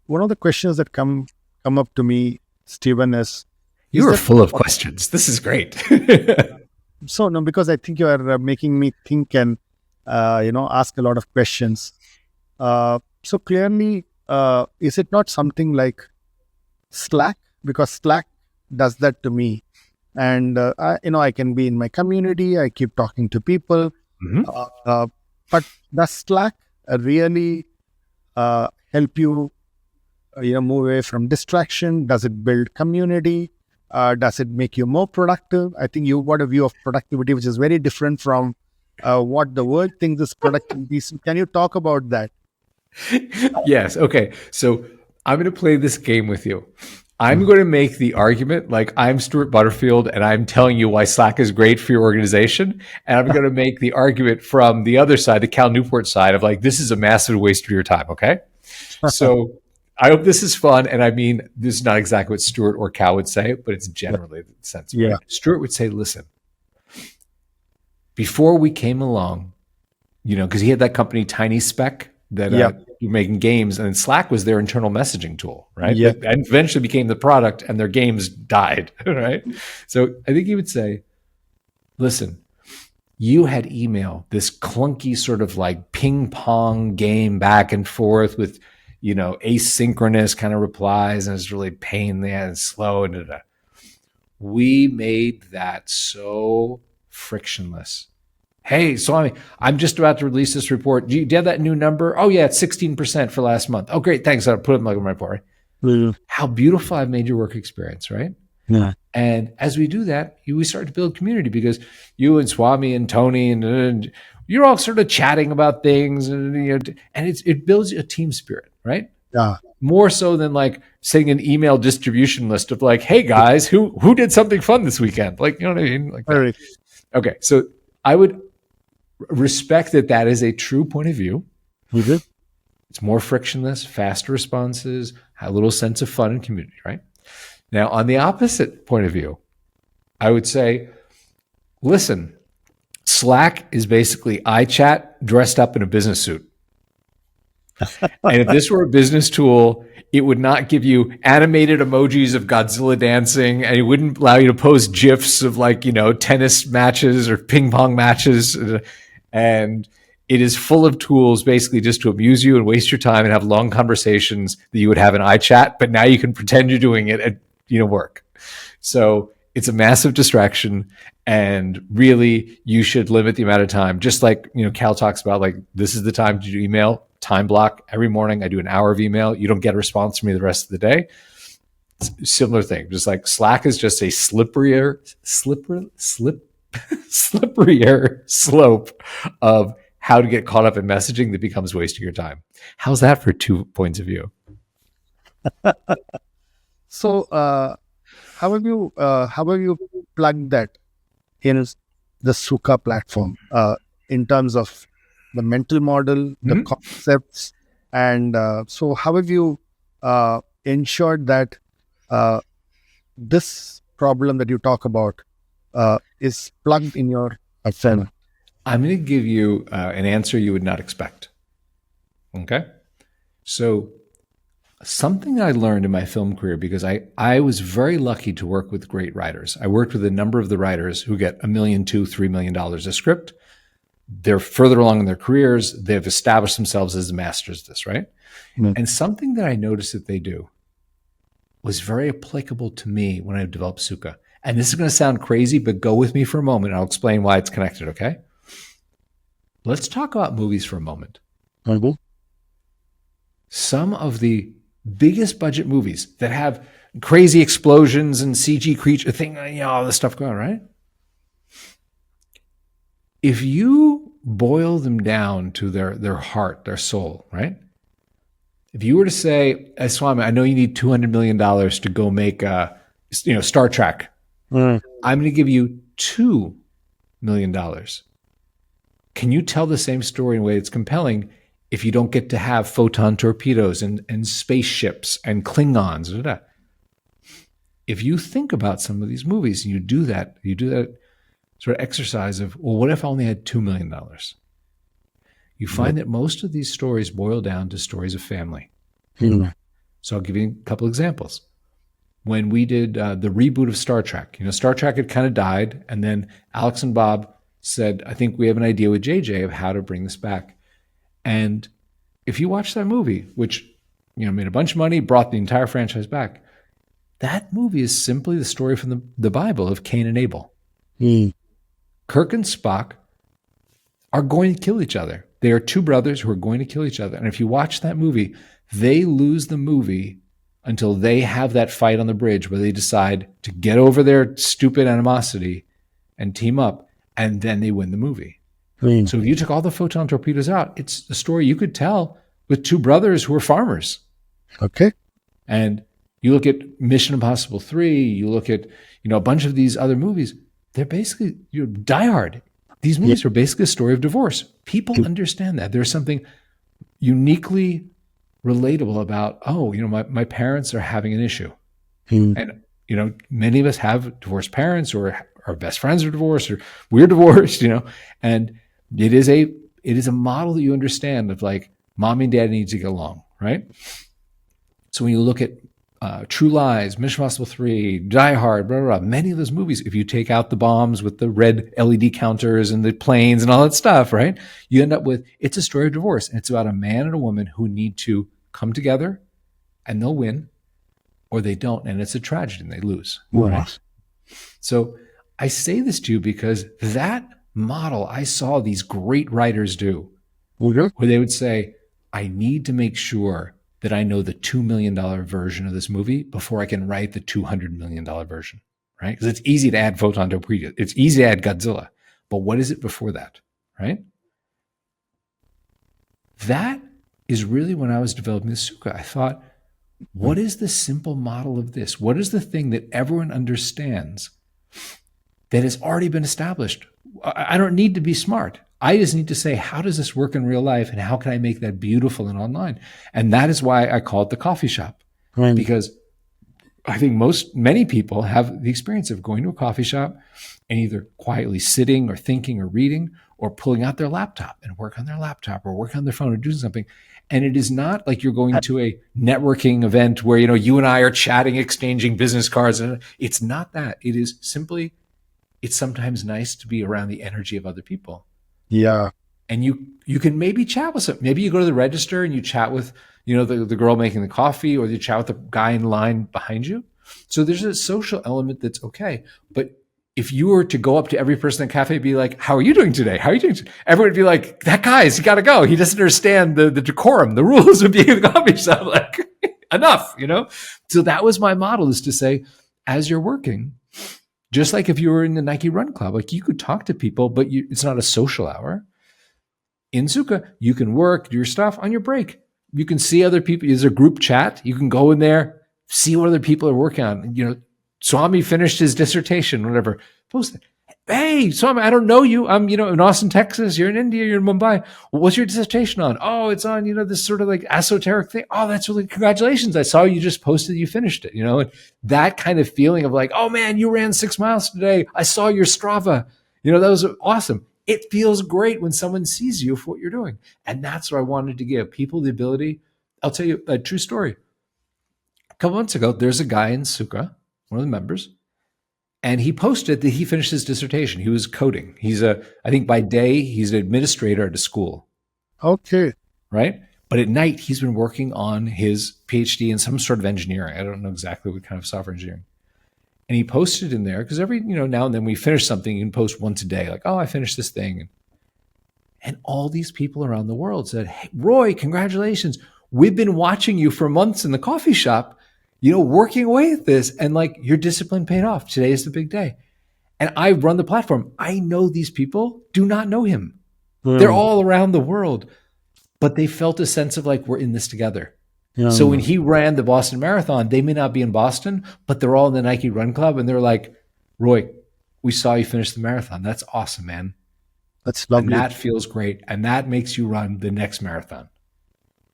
one of the questions that come up to me, Steven, is You are that full of questions. This is great. so? No, because I think you are making me think and ask a lot of questions. So clearly, is it not something like Slack? Because Slack does that to me, and I can be in my community. I keep talking to people, Mhm. but does Slack really help you move away from distraction? Does it build community? Does it make you more productive? I think you've got a view of productivity which is very different from what the world thinks is productivity. So can you talk about that? Yes. Okay. So I'm going to play this game with you. I'm going to make the argument like I'm Stuart Butterfield and I'm telling you why Slack is great for your organization. And I'm going to make the argument from the other side, the Cal Newport side of like, this is a massive waste of your time. Okay. So I hope this is fun. And I mean, this is not exactly what Stuart or Cal would say, but it's generally the sense, Yeah. right? Stuart would say, listen, before we came along, because he had that company Tiny Spec that Yeah. were making games, and then Slack was their internal messaging tool, right? Yeah. And eventually became the product, and their games died, right? So I think he would say, listen, you had email, this clunky sort of like ping pong game back and forth with, asynchronous kind of replies, and it's really pain in the ass and slow. And we made that so frictionless. Hey, Swami, I'm just about to release this report. Do you have that new number? Oh, yeah, it's 16% for last month. Oh, great. Thanks. I'll put it in my report. How beautiful I've made your work experience, right? Yeah. And as we do that, we start to build community because you and Swami and Tony and you're all sort of chatting about things, and it builds a team spirit, right? Yeah. More so than like sending an email distribution list of like, hey guys, who did something fun this weekend? Like, you know what I mean? Like that. Right. Okay, so I would respect that is a true point of view. Mm-hmm. It's more frictionless, faster responses, a little sense of fun and community, right? Now, on the opposite point of view, I would say, listen, Slack is basically iChat dressed up in a business suit. And if this were a business tool, it would not give you animated emojis of Godzilla dancing, and it wouldn't allow you to post GIFs of like, tennis matches or ping pong matches. And it is full of tools basically just to amuse you and waste your time and have long conversations that you would have in iChat, but now you can pretend you're doing it at work. So it's a massive distraction, and really you should limit the amount of time. Just like, Cal talks about, like, this is the time to do email, time block. Every morning I do an hour of email. You don't get a response from me the rest of the day. Similar thing. Just like Slack is just a slipperier slope of how to get caught up in messaging that becomes wasting your time. How's that for 2 points of view? So, how have you plugged that in the Sukha platform in terms of the mental model, the concepts, and so how have you ensured that this problem that you talk about is plugged in your film? I'm going to give you an answer you would not expect. Okay? So something I learned in my film career, because I was very lucky to work with great writers. I worked with a number of the writers who get $1 million, $2 million, $3 million a script. They're further along in their careers. They've established themselves as the masters of this, right? Mm-hmm. And something that I noticed that they do was very applicable to me when I developed Sukha. And this is going to sound crazy, but go with me for a moment. I'll explain why it's connected, okay? Let's talk about movies for a moment. Mm-hmm. Some of the biggest budget movies that have crazy explosions and CG creature thing, all this stuff going on, right? If you boil them down to their heart, their soul, right? If you were to say, hey, Swami, I know you need $200 million to go make Star Trek. I'm going to give you $2 million. Can you tell the same story in a way that's compelling if you don't get to have photon torpedoes and spaceships and Klingons? If you think about some of these movies and you do that sort of exercise of, well, what if I only had $2 million? You find that most of these stories boil down to stories of family. Mm-hmm. So I'll give you a couple examples. When we did the reboot of Star Trek, Star Trek had kind of died, and then Alex and Bob said, I think we have an idea with JJ of how to bring this back. And if you watch that movie, which made a bunch of money, brought the entire franchise back, that movie is simply the story from the Bible of Cain and Abel. Kirk and Spock are going to kill each other. They are two brothers who are going to kill each other. And if you watch that movie, they lose the movie until they have that fight on the bridge where they decide to get over their stupid animosity and team up, and then they win the movie. So if you took all the photon torpedoes out, it's a story you could tell with two brothers who are farmers. Okay. And you look at Mission Impossible 3, you look at, a bunch of these other movies, they're basically, Die Hard. These movies are basically a story of divorce. People understand that. There's something uniquely relatable about, my parents are having an issue. And, many of us have divorced parents, or our best friends are divorced, or we're divorced, and it is a model that you understand of like, mommy and daddy need to get along, right? So when you look at True Lies, Mission Impossible 3, Die Hard, blah, blah, blah, many of those movies, if you take out the bombs with the red LED counters and the planes and all that stuff, right? You end up with, it's a story of divorce. And it's about a man and a woman who need to come together, and they'll win, or they don't. And it's a tragedy and they lose. Right. So I say this to you because that model I saw these great writers do, where they would say, I need to make sure that I know the $2 million version of this movie before I can write the $200 million version, right? Because it's easy to add photon torpedoes. It's easy to add Godzilla. But what is it before that, right? That is really when I was developing the Sukha. I thought, what is the simple model of this? What is the thing that everyone understands that has already been established? I don't need to be smart. I just need to say, how does this work in real life, and how can I make that beautiful and online? And that is why I call it the coffee shop, because I think many people have the experience of going to a coffee shop and either quietly sitting or thinking or reading, or pulling out their laptop and work on their laptop or work on their phone or do something. And it is not like you're going to a networking event where, you and I are chatting, exchanging business cards. And it's not that. It is simply, it's sometimes nice to be around the energy of other people. Yeah. And you can maybe chat with some, maybe you go to the register and you chat with, the girl making the coffee, or you chat with the guy in line behind you. So there's a social element that's okay. But if you were to go up to every person in the cafe and be like, how are you doing today? How are you doing today? Everyone would be like, that guy's got to go. He doesn't understand the decorum, the rules of being in the coffee shop. Like, enough, So that was my model, is to say, as you're working, just like if you were in the Nike Run Club, like you could talk to people, but it's not a social hour. In Sukha, you can work, do your stuff on your break. You can see other people. There's a group chat. You can go in there, see what other people are working on. Swami finished his dissertation, whatever. Post it. Hey, Swami, I don't know you. I'm, in Austin, Texas. You're in India. You're in Mumbai. What's your dissertation on? Oh, it's on, this sort of like esoteric thing. Oh, that's really, congratulations. I saw you just posted, you finished it, and that kind of feeling of like, oh man, you ran 6 miles today. I saw your Strava. That was awesome. It feels great when someone sees you for what you're doing. And that's what I wanted to give people the ability. I'll tell you a true story. A couple months ago, there's a guy in Sukha, one of the members, and he posted that he finished his dissertation. He was coding. I think by day, he's an administrator at a school. Okay. Right? But at night, he's been working on his PhD in some sort of engineering. I don't know exactly what kind of software engineering. And he posted in there, because every, now and then we finish something, you can post once a day, like, oh, I finished this thing. And all these people around the world said, hey, Roy, congratulations. We've been watching you for months in the coffee shop, working away at this, and like your discipline paid off. Today is the big day. And I run the platform. I know these people do not know him. They're all around the world, but they felt a sense of like, we're in this together. So when he ran the Boston Marathon, they may not be in Boston, but they're all in the Nike Run Club. And they're like, Roy, we saw you finish the marathon. That's awesome, man. That's lovely. And that feels great. And that makes you run the next marathon.